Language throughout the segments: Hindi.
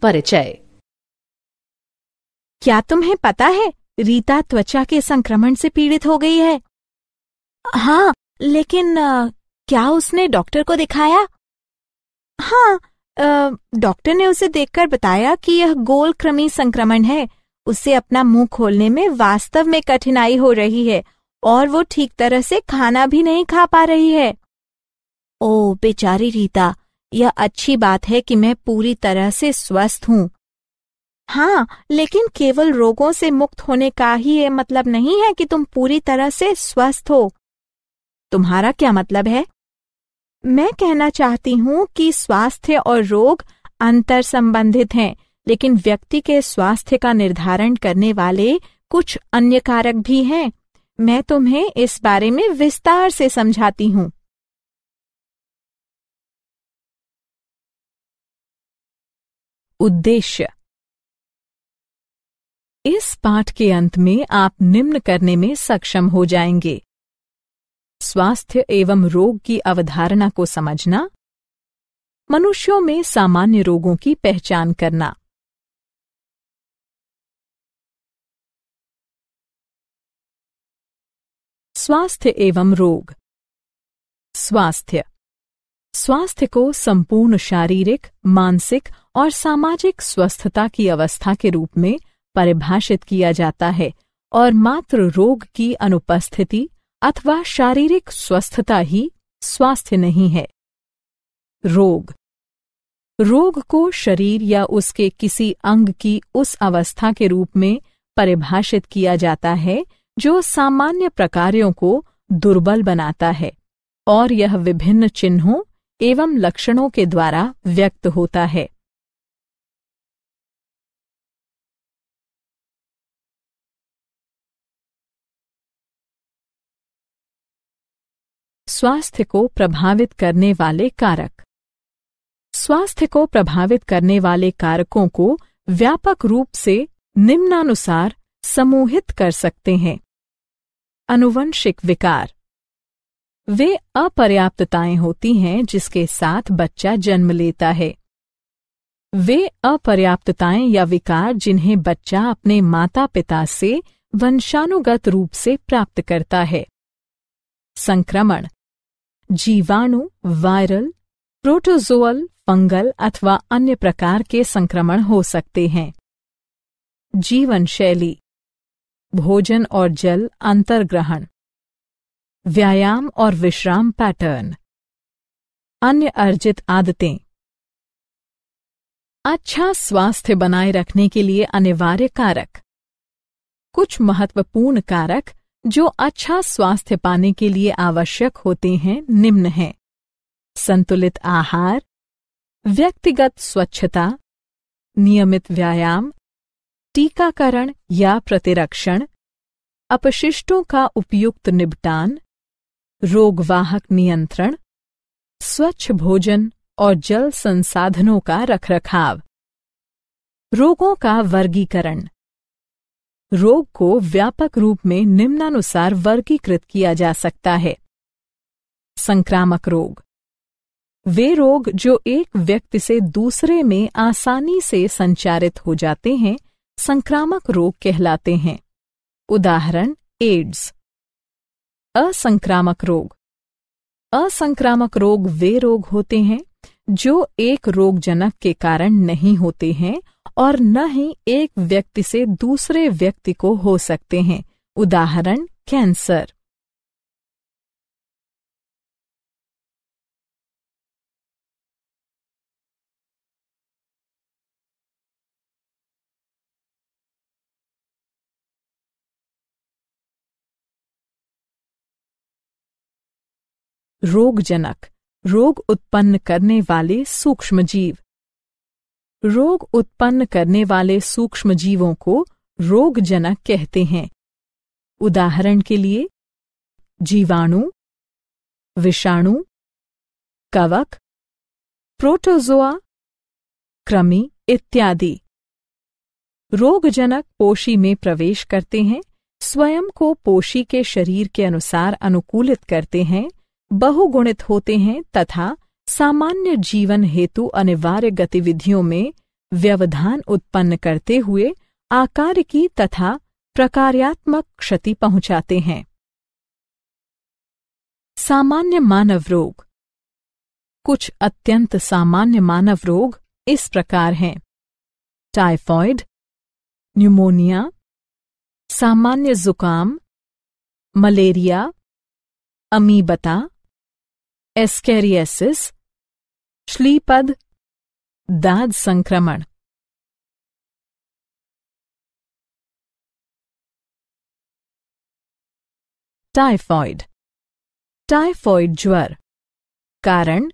परिचय। क्या तुम्हें पता है रीता त्वचा के संक्रमण से पीड़ित हो गई है? हाँ, लेकिन क्या उसने डॉक्टर को दिखाया? हाँ, डॉक्टर ने उसे देखकर बताया कि यह गोल कृमि संक्रमण है। उसे अपना मुंह खोलने में वास्तव में कठिनाई हो रही है और वो ठीक तरह से खाना भी नहीं खा पा रही है। ओह बेचारी रीता, यह अच्छी बात है कि मैं पूरी तरह से स्वस्थ हूँ। हाँ, लेकिन केवल रोगों से मुक्त होने का ही ये मतलब नहीं है कि तुम पूरी तरह से स्वस्थ हो। तुम्हारा क्या मतलब है? मैं कहना चाहती हूँ कि स्वास्थ्य और रोग अंतर संबंधित हैं, लेकिन व्यक्ति के स्वास्थ्य का निर्धारण करने वाले कुछ अन्य कारक भी हैं। मैं तुम्हें इस बारे में विस्तार से समझाती हूँ। उद्देश्य। इस पाठ के अंत में आप निम्न करने में सक्षम हो जाएंगे: स्वास्थ्य एवं रोग की अवधारणा को समझना, मनुष्यों में सामान्य रोगों की पहचान करना। स्वास्थ्य एवं रोग। स्वास्थ्य को संपूर्ण शारीरिक, मानसिक और सामाजिक स्वस्थता की अवस्था के रूप में परिभाषित किया जाता है और मात्र रोग की अनुपस्थिति अथवा शारीरिक स्वस्थता ही स्वास्थ्य नहीं है। रोग को शरीर या उसके किसी अंग की उस अवस्था के रूप में परिभाषित किया जाता है जो सामान्य प्रकारों को दुर्बल बनाता है और यह विभिन्न चिन्हों एवं लक्षणों के द्वारा व्यक्त होता है। स्वास्थ्य को प्रभावित करने वाले कारक। स्वास्थ्य को प्रभावित करने वाले कारकों को व्यापक रूप से निम्नानुसार समूहित कर सकते हैं। आनुवंशिक विकार। वे अपर्याप्तताएं होती हैं जिसके साथ बच्चा जन्म लेता है। वे अपर्याप्तताएं या विकार जिन्हें बच्चा अपने माता पिता से वंशानुगत रूप से प्राप्त करता है। संक्रमण। जीवाणु, वायरल, प्रोटोजोअल, फंगल अथवा अन्य प्रकार के संक्रमण हो सकते हैं। जीवन शैली। भोजन और जल अंतर्ग्रहण, व्यायाम और विश्राम पैटर्न, अन्य अर्जित आदतें। अच्छा स्वास्थ्य बनाए रखने के लिए अनिवार्य कारक। कुछ महत्वपूर्ण कारक जो अच्छा स्वास्थ्य पाने के लिए आवश्यक होते हैं निम्न हैं: संतुलित आहार, व्यक्तिगत स्वच्छता, नियमित व्यायाम, टीकाकरण या प्रतिरक्षण, अपशिष्टों का उपयुक्त निपटान, रोगवाहक नियंत्रण, स्वच्छ भोजन और जल संसाधनों का रखरखाव। रोगों का वर्गीकरण। रोग को व्यापक रूप में निम्नानुसार वर्गीकृत किया जा सकता है। संक्रामक रोग। वे रोग जो एक व्यक्ति से दूसरे में आसानी से संचारित हो जाते हैं संक्रामक रोग कहलाते हैं। उदाहरण: एड्स। असंक्रामक रोग। असंक्रामक रोग वे रोग होते हैं जो एक रोगजनक के कारण नहीं होते हैं और न ही एक व्यक्ति से दूसरे व्यक्ति को हो सकते हैं। उदाहरण: कैंसर। रोगजनक, रोग उत्पन्न करने वाले सूक्ष्मजीव। रोग उत्पन्न करने वाले सूक्ष्मजीवों को रोगजनक कहते हैं। उदाहरण के लिए: जीवाणु, विषाणु, कवक, प्रोटोजोआ, कृमि इत्यादि। रोगजनक पोषी में प्रवेश करते हैं, स्वयं को पोषी के शरीर के अनुसार अनुकूलित करते हैं, बहुगुणित होते हैं तथा सामान्य जीवन हेतु अनिवार्य गतिविधियों में व्यवधान उत्पन्न करते हुए आकार की तथा प्रकार्यात्मक क्षति पहुंचाते हैं। सामान्य मानव रोग। कुछ अत्यंत सामान्य मानव रोग इस प्रकार हैं: टाइफॉइड, न्यूमोनिया, सामान्य जुकाम, मलेरिया, अमीबता, एस्केरियासिस, श्लीपद, दाद संक्रमण। टाइफॉइड। टाइफॉइड ज्वर। कारण: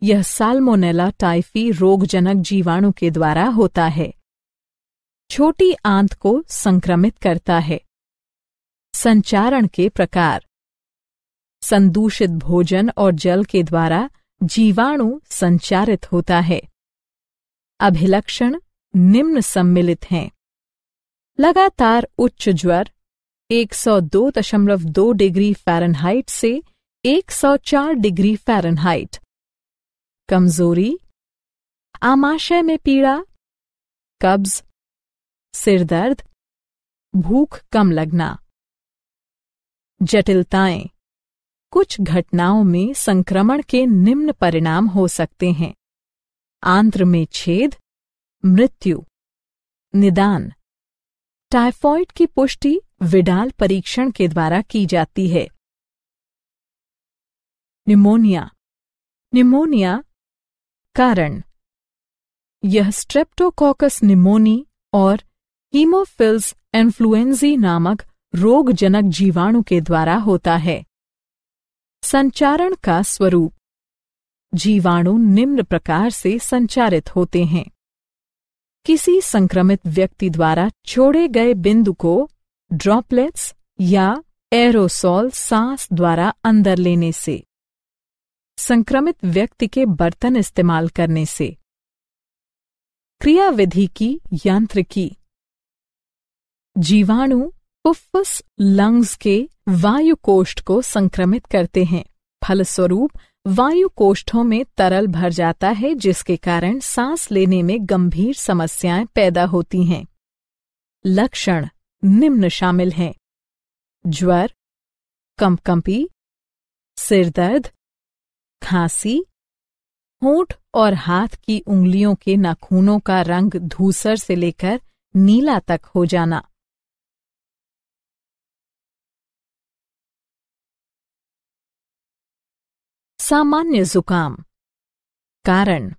यह साल्मोनेला टाइफी रोगजनक जीवाणु के द्वारा होता है। छोटी आंत को संक्रमित करता है। संचारण के प्रकार: संदूषित भोजन और जल के द्वारा जीवाणु संचारित होता है। अभिलक्षण निम्न सम्मिलित हैं: लगातार उच्च ज्वर 102.2 डिग्री फ़ारेनहाइट से 104 डिग्री फ़ारेनहाइट, कमजोरी, आमाशय में पीड़ा, कब्ज, सिरदर्द, भूख कम लगना। जटिलताएं: कुछ घटनाओं में संक्रमण के निम्न परिणाम हो सकते हैं: आंत्र में छेद, मृत्यु। निदान: टाइफॉइड की पुष्टि विडाल परीक्षण के द्वारा की जाती है। न्यूमोनिया। न्यूमोनिया। कारण: यह स्ट्रेप्टोकोकस निमोनी और हीमोफिल्स इन्फ्लुएंजी नामक रोगजनक जीवाणु के द्वारा होता है। संचारण का स्वरूप: जीवाणु निम्न प्रकार से संचारित होते हैं: किसी संक्रमित व्यक्ति द्वारा छोड़े गए बिंदु को ड्रॉपलेट्स या एरोसोल सांस द्वारा अंदर लेने से, संक्रमित व्यक्ति के बर्तन इस्तेमाल करने से। क्रियाविधि की यांत्रिकी: जीवाणु फुफ्फुस लंग्स के वायुकोष्ठ को संक्रमित करते हैं। फलस्वरूप वायुकोष्ठों में तरल भर जाता है, जिसके कारण सांस लेने में गंभीर समस्याएं पैदा होती हैं। लक्षण निम्न शामिल हैं: ज्वर, कंपकंपी, सिरदर्द, खांसी, होंठ और हाथ की उंगलियों के नाखूनों का रंग धूसर से लेकर नीला तक हो जाना। सामान्य जुकाम। कारण: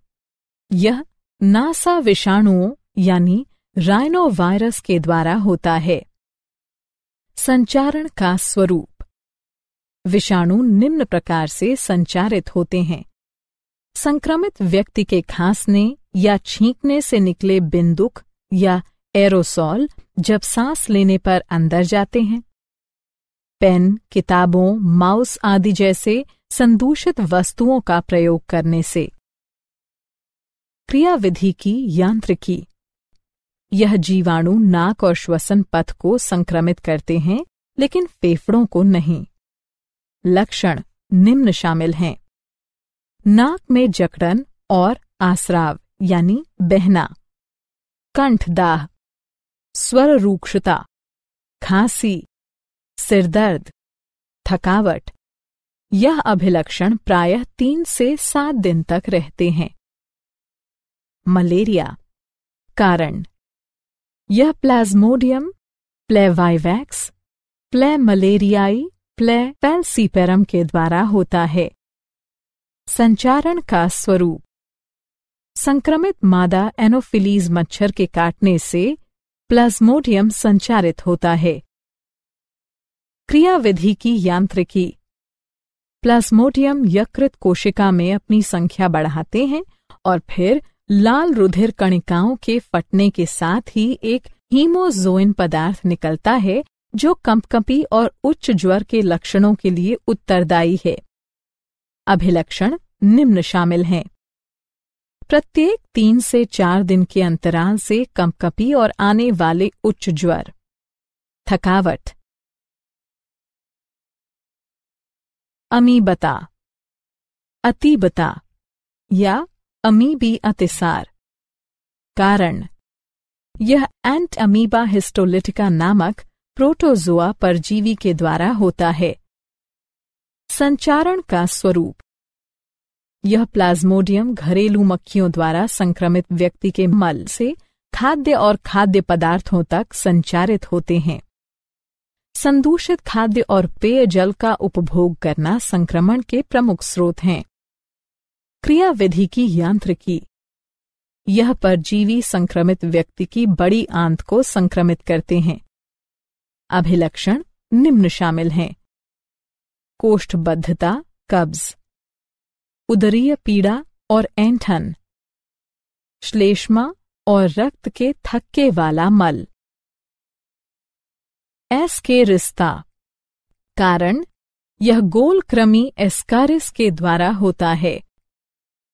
यह नासा विषाणुओं यानी राइनोवायरस के द्वारा होता है। संचारण का स्वरूप: विषाणु निम्न प्रकार से संचारित होते हैं: संक्रमित व्यक्ति के खांसने या छींकने से निकले बिंदुक या एरोसोल जब सांस लेने पर अंदर जाते हैं। पेन, किताबों, माउस आदि जैसे संदूषित वस्तुओं का प्रयोग करने से। क्रियाविधि की यांत्रिकी: यह जीवाणु नाक और श्वसन पथ को संक्रमित करते हैं, लेकिन फेफड़ों को नहीं। लक्षण निम्न शामिल हैं: नाक में जकड़न और आस्राव यानी बहना, कंठदाह, स्वर रूक्षता, खांसी, सिरदर्द, थकावट। यह अभिलक्षण प्रायः 3 से 7 दिन तक रहते हैं। मलेरिया। कारण: यह प्लाज्मोडियम प्लेवाइवैक्स, प्ले मलेरियाई, प्ले फैल्सीपेरम के द्वारा होता है। संचारण का स्वरूप: संक्रमित मादा एनोफिलीज मच्छर के काटने से प्लाज्मोडियम संचारित होता है। क्रियाविधि की यांत्रिकी: प्लाज्मोडियम यकृत कोशिका में अपनी संख्या बढ़ाते हैं और फिर लाल रुधिर कणिकाओं के फटने के साथ ही एक हीमोजोइन पदार्थ निकलता है, जो कंपकंपी और उच्च ज्वर के लक्षणों के लिए उत्तरदायी है। अभिलक्षण निम्न शामिल हैं: प्रत्येक 3 से 4 दिन के अंतराल से कंपकंपी और आने वाले उच्च ज्वर, थकावट। अमीबता, अतीबता या अमीबी अतिसार। कारण यह एंट अमीबा हिस्टोलिटिका नामक प्रोटोजोआ परजीवी के द्वारा होता है। संचारण का स्वरूप यह प्लाज्मोडियम घरेलू मक्खियों द्वारा संक्रमित व्यक्ति के मल से खाद्य और खाद्य पदार्थों तक संचारित होते हैं। संदूषित खाद्य और पेयजल का उपभोग करना संक्रमण के प्रमुख स्रोत हैं। क्रियाविधि की यांत्रिकी यह परजीवी संक्रमित व्यक्ति की बड़ी आंत को संक्रमित करते हैं। अभिलक्षण निम्न शामिल हैं: कोष्ठबद्धता, कब्ज, उदरीय पीड़ा और ऐंठन, श्लेष्मा और रक्त के थक्के वाला मल। एस्केरिस्ता कारण यह गोल कृमि एस्कारिस के द्वारा होता है।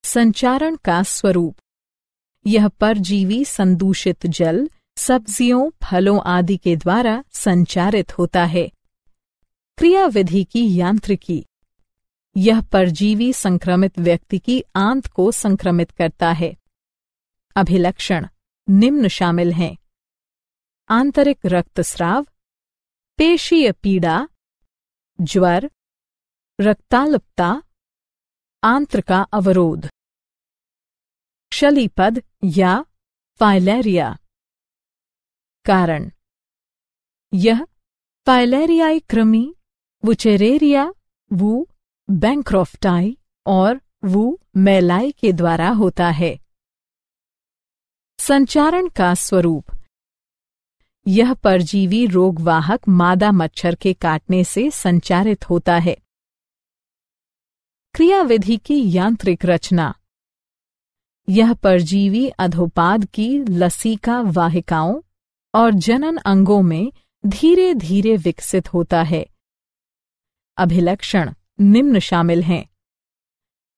संचारण का स्वरूप यह परजीवी संदूषित जल, सब्जियों, फलों आदि के द्वारा संचारित होता है। क्रियाविधि की यांत्रिकी यह परजीवी संक्रमित व्यक्ति की आंत को संक्रमित करता है। अभिलक्षण निम्न शामिल हैं: आंतरिक रक्तस्राव, पेशीय पीड़ा, ज्वर, रक्ताल्पता, आंत्र का अवरोध। शलीपद या फाइलेरिया कारण यह फाइलेरियाई कृमि वुचेरेरिया वू बैंक्रॉफ्टाई और वू मेलाई के द्वारा होता है। संचारण का स्वरूप यह परजीवी रोगवाहक मादा मच्छर के काटने से संचारित होता है। क्रियाविधि की यांत्रिक रचना यह परजीवी अधोपाद की लसीका वाहिकाओं और जनन अंगों में धीरे धीरे विकसित होता है। अभिलक्षण निम्न शामिल हैं: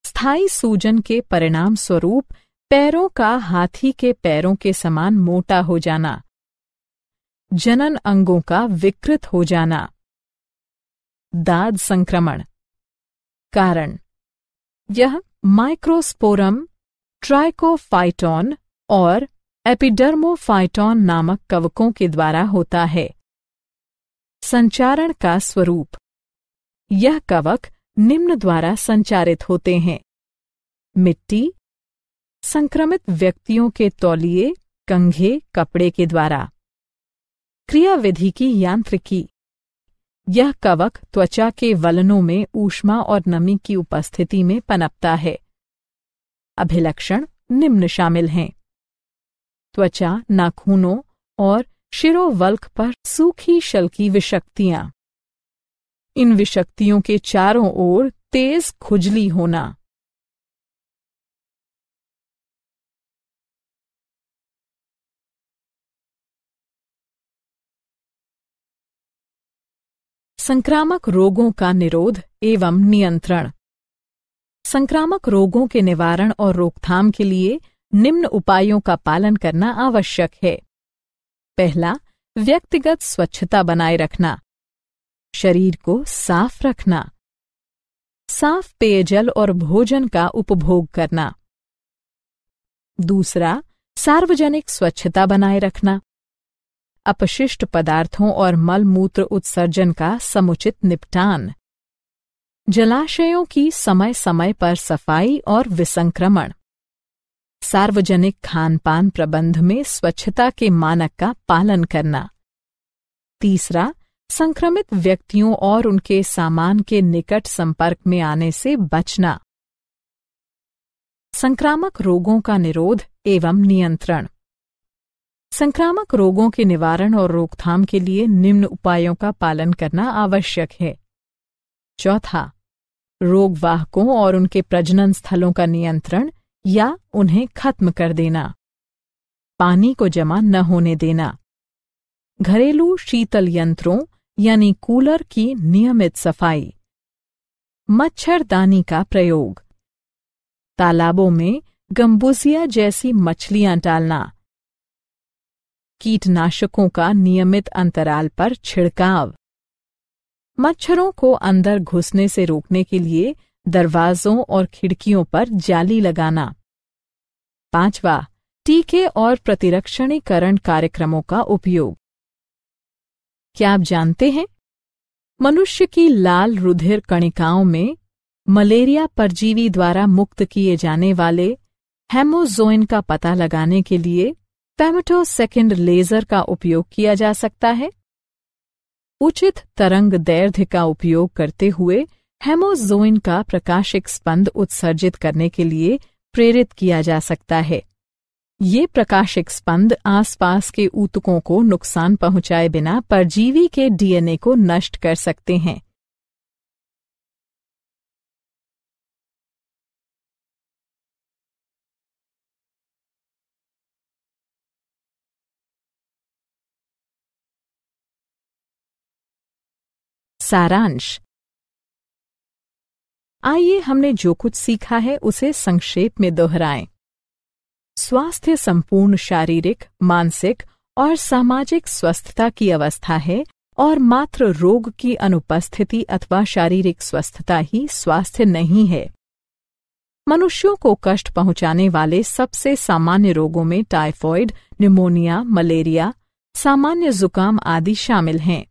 स्थायी सूजन के परिणाम स्वरूप पैरों का हाथी के पैरों के समान मोटा हो जाना, जनन अंगों का विकृत हो जाना, दाद संक्रमण। कारण यह माइक्रोस्पोरम ट्राइकोफाइटॉन और एपिडर्मोफाइटॉन नामक कवकों के द्वारा होता है। संचारण का स्वरूप यह कवक निम्न द्वारा संचारित होते हैं: मिट्टी, संक्रमित व्यक्तियों के तौलिए, कंघे, कपड़े के द्वारा। क्रियाविधि की यांत्रिकी यह कवक त्वचा के वलनों में ऊष्मा और नमी की उपस्थिति में पनपता है। अभिलक्षण निम्न शामिल हैं: त्वचा, नाखूनों और शिरोवल्क पर सूखी शल्की विषक्तियां। इन विषक्तियों के चारों ओर तेज खुजली होना। संक्रामक रोगों का निरोध एवं नियंत्रण। संक्रामक रोगों के निवारण और रोकथाम के लिए निम्न उपायों का पालन करना आवश्यक है। पहला, व्यक्तिगत स्वच्छता बनाए रखना, शरीर को साफ रखना, साफ पेयजल और भोजन का उपभोग करना। दूसरा, सार्वजनिक स्वच्छता बनाए रखना, अपशिष्ट पदार्थों और मल मूत्र उत्सर्जन का समुचित निपटान, जलाशयों की समय समय पर सफाई और विसंक्रमण, सार्वजनिक खान-पान प्रबंध में स्वच्छता के मानक का पालन करना। तीसरा, संक्रमित व्यक्तियों और उनके सामान के निकट संपर्क में आने से बचना। संक्रामक रोगों का निरोध एवं नियंत्रण। संक्रामक रोगों के निवारण और रोकथाम के लिए निम्न उपायों का पालन करना आवश्यक है। चौथा, रोगवाहकों और उनके प्रजनन स्थलों का नियंत्रण या उन्हें खत्म कर देना। पानी को जमा न होने देना। घरेलू शीतल यंत्रों यानी कूलर की नियमित सफाई। मच्छरदानी का प्रयोग। तालाबों में गम्बुसिया जैसी मछलियां डालना। कीटनाशकों का नियमित अंतराल पर छिड़काव। मच्छरों को अंदर घुसने से रोकने के लिए दरवाजों और खिड़कियों पर जाली लगाना। पांचवा, टीके और प्रतिरक्षणीकरण कार्यक्रमों का उपयोग। क्या आप जानते हैं, मनुष्य की लाल रुधिर कणिकाओं में मलेरिया परजीवी द्वारा मुक्त किए जाने वाले हेमोज़ोइन का पता लगाने के लिए फेमेटोसेकंड लेजर का उपयोग किया जा सकता है। उचित तरंग दैर्ध्य का उपयोग करते हुए हेमोज़ोइन का प्रकाशिक स्पंद उत्सर्जित करने के लिए प्रेरित किया जा सकता है। ये प्रकाशिक स्पंद आसपास के ऊतकों को नुकसान पहुंचाए बिना परजीवी के डीएनए को नष्ट कर सकते हैं। सारांश। आइए हमने जो कुछ सीखा है उसे संक्षेप में दोहराएं। स्वास्थ्य संपूर्ण शारीरिक, मानसिक और सामाजिक स्वस्थता की अवस्था है और मात्र रोग की अनुपस्थिति अथवा शारीरिक स्वस्थता ही स्वास्थ्य नहीं है। मनुष्यों को कष्ट पहुंचाने वाले सबसे सामान्य रोगों में टाइफॉइड, निमोनिया, मलेरिया, सामान्य जुकाम आदि शामिल हैं।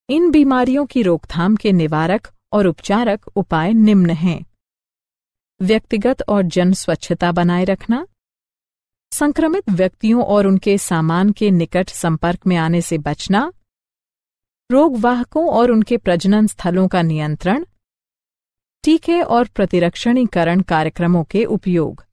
इन बीमारियों की रोकथाम के निवारक और उपचारक उपाय निम्न हैं। व्यक्तिगत और जन स्वच्छता बनाए रखना, संक्रमित व्यक्तियों और उनके सामान के निकट संपर्क में आने से बचना, रोगवाहकों और उनके प्रजनन स्थलों का नियंत्रण, टीके और प्रतिरक्षणीकरण कार्यक्रमों के उपयोग।